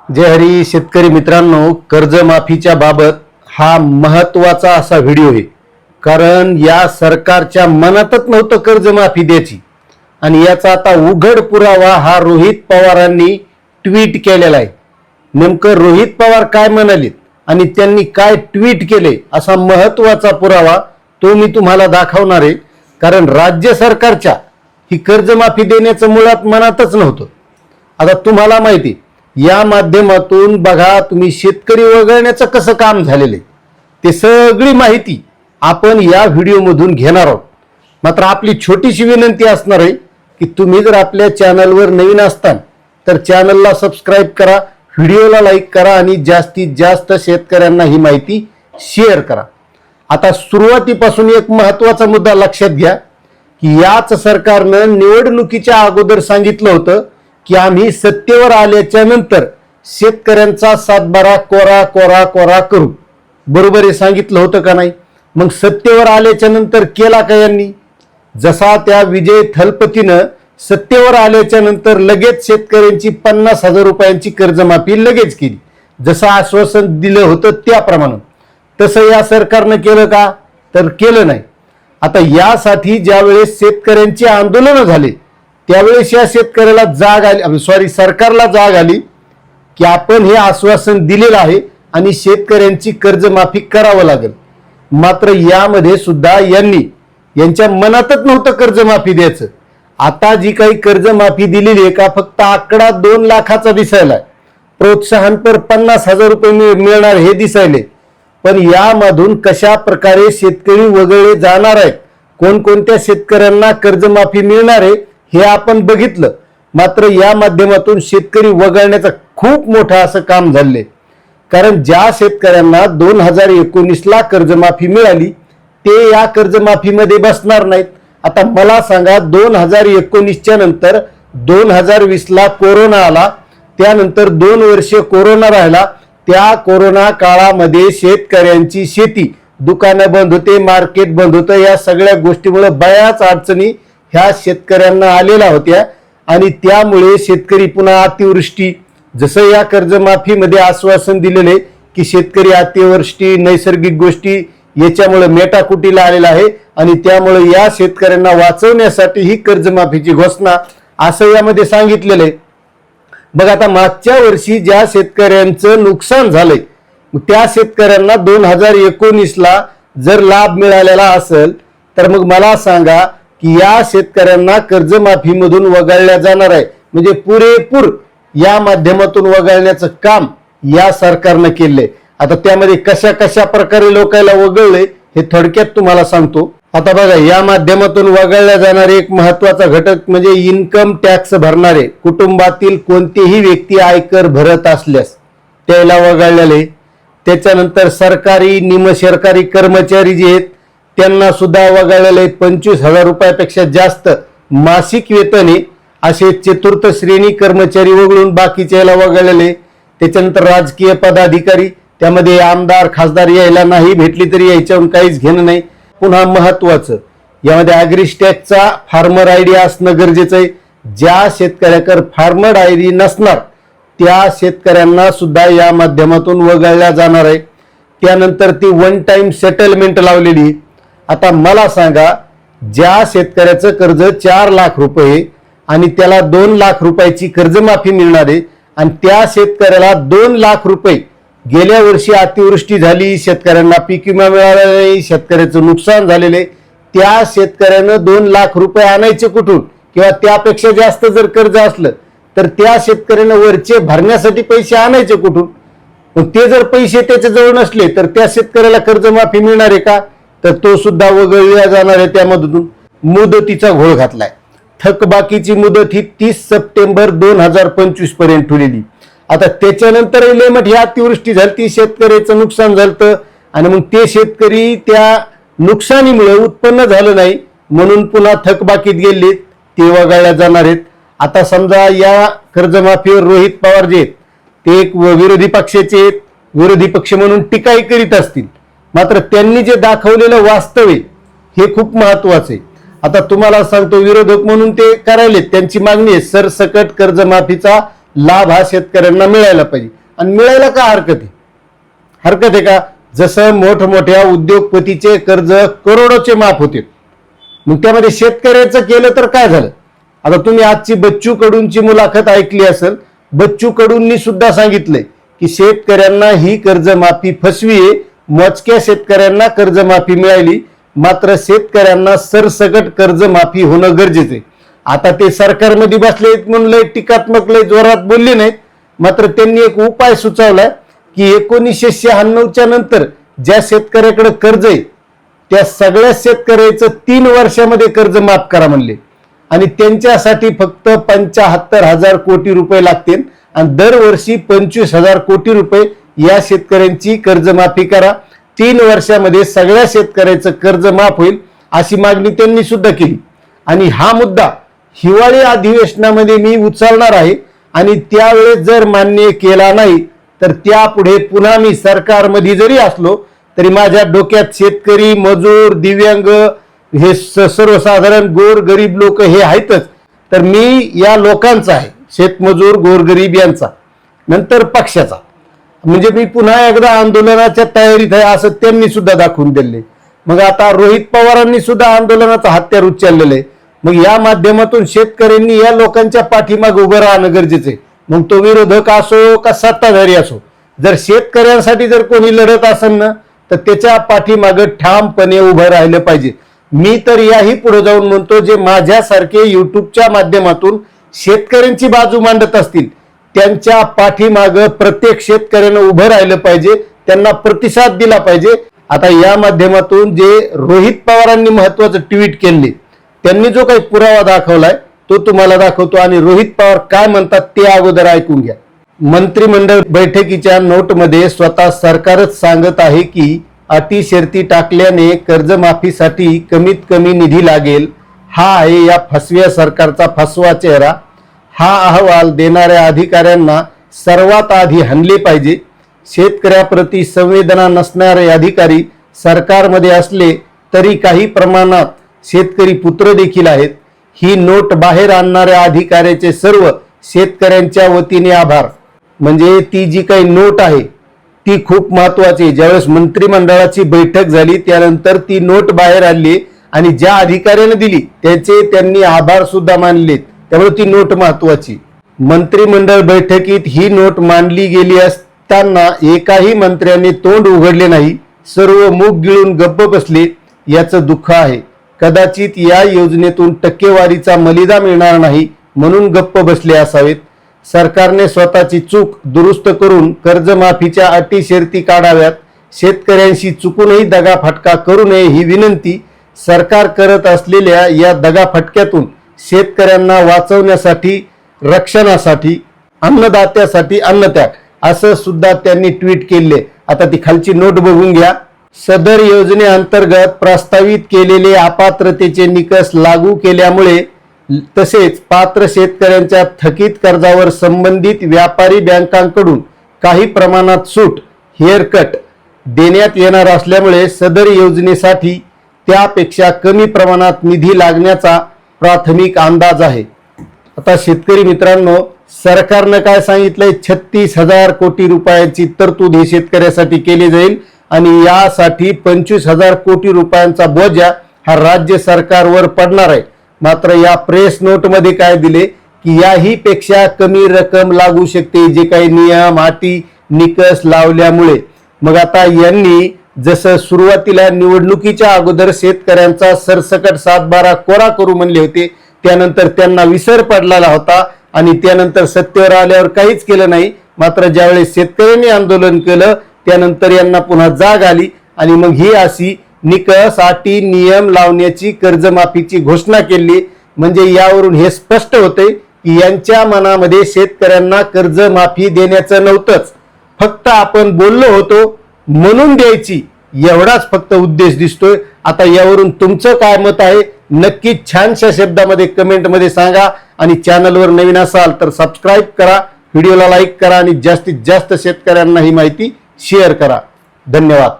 जय हरी शेतकरी मित्रांनो, कर्जमाफीच्या बाबत हा महत्त्वाचा असा व्हिडिओ आहे। कारण या सरकारच्या मनातच नव्हतं कर्जमाफी द्यायची आणि याचा आता उघड पुरावा हा रोहित पवारांनी ट्विट केलेला आहे। नेमकं रोहित पवार काय म्हणाले आणि त्यांनी काय ट्विट केले असा महत्त्वाचा पुरावा तो मी तुम्हाला दाखवणार आहे। कारण राज्य सरकारच्या ही कर्जमाफी देण्याचं मुळात मनातच नव्हतं। आता तुम्हाला माहिती या माध्यमातून बघा तुम्ही शेतकरी वगळण्याचं कसं काम झालेलं आहे ते सगळी माहिती आपण या व्हिडिओमधून घेणार आहोत। मात्र आपली छोटीशी विनंती असणार आहे की तुम्ही जर आपल्या चॅनलवर नवीन असताल तर चॅनलला सबस्क्राइब करा, व्हिडिओला लाईक करा आणि जास्तीत जास्त शेतकऱ्यांना ही माहिती शेअर करा। आता सुरुवातीपासून एक महत्त्वाचा मुद्दा लक्षात घ्या की याच सरकारनं निवडणुकीच्या अगोदर सांगितलं होतं की आम्ही सत्तेवर आल्याच्या नंतर शेतकऱ्यांचा सातबारा कोरा कोरा कोरा करू। बरोबर हे सांगितलं होतं का नाही? मग सत्तेवर आल्याच्या नंतर केला का यांनी? जसा त्या विजय थलपतीनं सत्तेवर आल्याच्या नंतर लगेच शेतकऱ्यांची 50,000 रुपयांची कर्जमाफी लगेच केली, जसं आश्वासन दिलं होतं त्याप्रमाणे। तसं या सरकारनं केलं का? तर केलं नाही। आता यासाठी ज्यावेळेस शेतकऱ्यांची आंदोलनं झाले त्यावेळेस या शेतकऱ्याला जाग आली, सरकारला जाग आली की आपण हे आश्वासन दिलेलं आहे आणि शेतकऱ्यांची कर्जमाफी करावं लागेल। मात्र यामध्ये सुद्धा यांच्या मनातच नव्हतं कर्जमाफी द्यायचं। आता जी काही कर्जमाफी दिलेली आहे का फक्त आकडा 2 लाखाचा दिसायला, प्रोत्साहनपर 50,000 रुपये मिळणार हे दिसायले, पण यामधून कशा प्रकारे शेतकरी वगळले जाणार आहेत, कोणकोणत्या शेतकऱ्यांना कर्जमाफी मिळणार आहे हे आपण बघितलं। मात्र या माध्यमातून शेतकरी वगळण्याचं खूप मोठं असं काम झालंय। कारण ज्या शेतकऱ्यांना 2019ला कर्जमाफी मिळाली ते या कर्जमाफीमध्ये बसणार नाहीत। आता मला सांगा 2019च्या नंतर 2020ला कोरोना आला, त्यानंतर 2 वर्ष कोरोना राहिला। त्या कोरोना काळामध्ये शेतकऱ्यांची शेती, दुकानं बंद होते, मार्केट बंद होतं, या सगळ्या गोष्टीमुळे बऱ्याच अडचणी ह्या शेतकऱ्यांना आलेल्या होत्या आणि त्यामुळे शेतकरी पुन्हा अतिवृष्टी, जसं या कर्जमाफीमध्ये आश्वासन दिलेले की शेतकरी अतिवृष्टी नैसर्गिक गोष्टी याच्यामुळे मेटाकुटीला आलेला आहे आणि त्यामुळे या शेतकऱ्यांना वाचवण्यासाठी ही कर्जमाफीची घोषणा असं यामध्ये सांगितलेलं आहे। बघा आता मागच्या वर्षी ज्या शेतकऱ्यांचं नुकसान झालंय त्या शेतकऱ्यांना 2019ला जर लाभ मिळालेला असेल तर मग मला सांगा की या शेतकऱ्यांना कर्जमाफीमधून वगळल्या जाणार आहे, म्हणजे पुरेपूर या माध्यमातून वगळण्याचं काम या सरकारनं केलंय। आता त्यामध्ये कशा कशा प्रकारे लोकांना वगळले हे थोडक्यात तुम्हाला सांगतो। आता बघा या माध्यमातून वगळल्या जाणारे एक महत्त्वाचा घटक म्हणजे इन्कम टॅक्स भरणारे कुटुंबातील कोणतीही व्यक्ती आयकर भरत असल्यास त्याला वगळलेले। त्याच्यानंतर सरकारी निमसरकारी कर्मचारी जे आहेत त्यांना सुद्धा वगळलेले। 25,000 रुपयापेक्षा जास्त मासिक वेतन आहे असे चतुर्थ श्रेणी कर्मचारी वगळून बाकीच्याला वगळलेले। त्याच्यानंतर राजकीय पदाधिकारी, त्यामध्ये आमदार खासदार यायला नाही भेटली तरी याच्यावरून काहीच घेणं नाही। पुन्हा महत्वाचं यामध्ये ॲग्रिस्टॅकचा फार्मर आयडी असणं गरजेचं आहे। ज्या शेतकऱ्याकडे फार्मर आयडी नसणार त्या शेतकऱ्यांना सुद्धा या माध्यमातून वगळल्या जाणार आहे। त्यानंतर ती 1 टाइम सेटलमेंट लावलेली। आता मला सांगा ज्या शेतकऱ्याचं कर्ज 4 लाख रुपये आणि त्याला 2 लाख रुपयाची कर्जमाफी मिळणार आहे आणि त्या शेतकऱ्याला 2 लाख रुपये गेल्या वर्षी अतिवृष्टी झाली, शेतकऱ्यांना पीक विमा मिळाला नाही, शेतकऱ्याचं नुकसान झालेले, त्या शेतकऱ्यानं 2 लाख रुपये आणायचे कुठून? किंवा त्यापेक्षा जास्त जर कर्ज असलं तर त्या शेतकऱ्यानं वरचे भरण्यासाठी पैसे आणायचे कुठून? मग ते जर पैसे त्याच्याजवळ नसले तर त्या शेतकऱ्याला कर्जमाफी मिळणार आहे का? तर तो सुद्धा वगळला जाणार आहे। त्यामधून मुदतीचा घोळ घातलाय। थकबाकीची मुदत ही 30 सप्टेंबर 2025 पर्यंत ठेवलेली। आता त्याच्यानंतर लेमट ही अतिवृष्टी झाली, शेतकऱ्याचं नुकसान झालं आणि मग ते शेतकरी त्या नुकसानीमुळे उत्पन्न झालं नाही म्हणून पुन्हा थकबाकीत गेले, ते वगळल्या जाणार आहेत। आता समजा या कर्जमाफीवर रोहित पवार जे आहेत ते एक विरोधी पक्षाचे आहेत, विरोधी पक्ष म्हणून टीकाही करीत असतील, मात्र त्यांनी जे दाखवलेलं वास्तव आहे हे खूप महत्वाचं आहे। आता तुम्हाला सांगतो विरोधक म्हणून ते करायले, त्यांची मागणी आहे सरसकट कर्जमाफीचा लाभ हा शेतकऱ्यांना मिळायला पाहिजे. आणि मिळायला का हरकत आहे का? जसं मोठमोठ्या उद्योगपतीचे कर्ज करोडोचे माफ होते, मग त्यामध्ये शेतकऱ्याचं केलं तर काय झालं? आता तुम्ही आजची बच्चू कडूंची मुलाखत ऐकली असेल. बच्चू कडूंनी सुद्धा सांगितलंय की शेतकऱ्यांना ही कर्जमाफी फसवी आहे. मोजक्या शेतकऱ्यांना कर्जमाफी मिळाली, मात्र शेतकऱ्यांना सरसकट कर्जमाफी होणं गरजेचं आहे. आता ते सरकारमध्ये बसले म्हणून लय टीकात्मक लय जोरात बोलले नाहीत, मात्र त्यांनी एक उपाय सुचवलाय की 1996च्या नंतर ज्या शेतकऱ्याकडे कर्ज आहे त्या सगळ्या शेतकऱ्याचं 3 वर्षामध्ये कर्ज माफ करा म्हणले. आणि त्यांच्यासाठी फक्त 75,000 कोटी रुपये लागतील आणि दरवर्षी 25,000 कोटी रुपये या शेतकऱ्यांची कर्जमाफी करा. 3 वर्षामध्ये सगळ्या शेतकऱ्याचं कर्ज माफ होईल अशी मागणी त्यांनी सुद्धा केली. आणि हा मुद्दा हिवाळी अधिवेशनामध्ये मी उचलणार आहे आणि त्यावेळेस जर मान्य केला नाही तर त्यापुढे पुन्हा मी सरकारमध्ये जरी असलो तरी माझ्या डोक्यात शेतकरी, मजूर, दिव्यांग हे सर्वसाधारण गोर गरीब लोक हे आहेतच, तर मी या लोकांचा आहे, शेतमजूर गोरगरीब यांचा, नंतर पक्षाचा. म्हणजे मी पुन्हा एकदा आंदोलनाच्या तयारीत आहे असं त्यांनी सुद्धा दाखवून दिले. मग आता रोहित पवारांनी सुद्धा आंदोलनाचं हत्यार उचललेलं आहे. मग या माध्यमातून शेतकऱ्यांनी या लोकांच्या पाठीमागे उभं राहणं गरजेचं आहे. मग तो विरोधक असो का सत्ताधारी असो, जर शेतकऱ्यांसाठी जर कोणी लढत असेल ना तर त्याच्या पाठीमागे ठामपणे उभं राहिलं पाहिजे. मी तर याही पुढे जाऊन म्हणतो, जे माझ्यासारखे युट्यूबच्या माध्यमातून शेतकऱ्यांची बाजू मांडत असतील त्यांच्या पाठीमागे प्रत्येक शेतकऱ्यानं उभं राहिलं पाहिजे, त्यांना प्रतिसाद दिला पाहिजे. आता या माध्यमातून जे रोहित पवारांनी महत्वाचं ट्विट केले, त्यांनी जो काही पुरावा दाखवलाय तो तुम्हाला दाखवतो आणि रोहित पवार काय म्हणतात ते अगोदर ऐकून घ्या. मंत्रिमंडळ बैठकीच्या नोटमध्ये स्वतः सरकारच सांगत आहे की अटी शर्ती टाकल्याने कर्जमाफीसाठी कमीत कमी निधी लागेल. हा आहे या फसव्या सरकारचा फसवा चेहरा. हा अहवाल देणाऱ्या अधिकाऱ्यांना सर्वात आधी हाणले पाहिजे. शेतकऱ्याप्रती संवेदना नसणारे अधिकारी सरकारमध्ये असले तरी काही प्रमाणात शेतकरी पुत्र देखील आहेत. ही नोट बाहेर आणणाऱ्या अधिकाऱ्याचे सर्व शेतकऱ्यांच्या वतीने आभार. म्हणजे ती जी काही नोट आहे ती खूप महत्वाची. ज्यावेळेस मंत्रिमंडळाची बैठक झाली त्यानंतर ती नोट बाहेर आणली आणि ज्या अधिकाऱ्याने दिली त्याचे त्यांनी आभार सुद्धा मानले, त्यामुळे ती नोट महत्वाची. मंत्रिमंडळ बैठकीत ही नोट मांडली गेली असताना एकाही मंत्र्याने तोंड उघडले नाही, सर्व मुख गिळून गप्प बसले. याचं दुःख आहे. कदाचित या योजनेतून टक्केवारीचा मलिदा मिळणार नाही म्हणून गप्प बसले असावेत. सरकारने स्वतःची चूक दुरुस्त करून कर्जमाफीच्या अटी शर्ती काढाव्यात. शेतकऱ्यांशी चुकूनही दगाफटका करू नये ही विनंती. सरकार करत असलेल्या या दगाफटक्यातून शेतकऱ्यांना वाचवण्यासाठी, रक्षणासाठी, अन्नदात्यासाठी अन्नत्याग असं सुद्धा त्यांनी ट्विट केले. आता ती खालची नोट बघून घ्या. सदर योजनेअंतर्गत प्रस्तावित केलेले अपात्रतेचे निकष लागू केल्यामुळे तसेच पात्र शेतकऱ्यांच्या थकीत कर्जावर संबंधित व्यापारी बँकांकडून काही प्रमाणात सूट, हेअरकट देण्यात येणार असल्यामुळे सदर योजनेसाठी त्यापेक्षा कमी प्रमाणात निधी लागण्याचा प्राथमिक अंदाज आहे. आता शेतकरी मित्रांनो, सरकारनं काय सांगितलंय, 36,000 कोटी रुपयांची तरतूद ही शेतकऱ्यासाठी केली जाईल आणि यासाठी 25,000 कोटी रुपयांचा बोजा हा राज्य सरकारवर पडणार आहे. मात्र या प्रेस नोट मध्ये काय दिले की याही पेक्षा कमी रक्कम लागू शकते, जे काही नियम अटी निकष लावल्यामुळे. मग आता यांनी जसं सुरुवातीला निवडणुकीच्या अगोदर शेतकऱ्यांचा सरसकट 7/12 कोरा करू म्हणले होते, त्यानंतर त्यांना विसर पडलेला होता आणि त्यानंतर सत्तेवर आल्यावर काहीच केलं नाही. मात्र ज्यावेळेस शेतकऱ्यांनी आंदोलन केलं त्यानंतर यांना पुन्हा जाग आली आणि मग ही अशी निकष अटी नियम लावण्याची कर्जमाफीची घोषणा केली. म्हणजे यावरून हे स्पष्ट होते की यांच्या मनामध्ये शेतकऱ्यांना कर्जमाफी देण्याचं नव्हतंच, फक्त आपण बोललो होतो म्हणून द्यायची, एवढाच फक्त उद्देश दिसतोय. आता यावरून तुमचं काय मत आहे नक्कीच छानशा शब्दामध्ये कमेंटमध्ये सांगा आणि चॅनलवर नवीन असाल तर सबस्क्राईब करा, व्हिडिओला लाईक करा आणि जास्तीत जास्त शेतकऱ्यांना ही माहिती शेअर करा. धन्यवाद.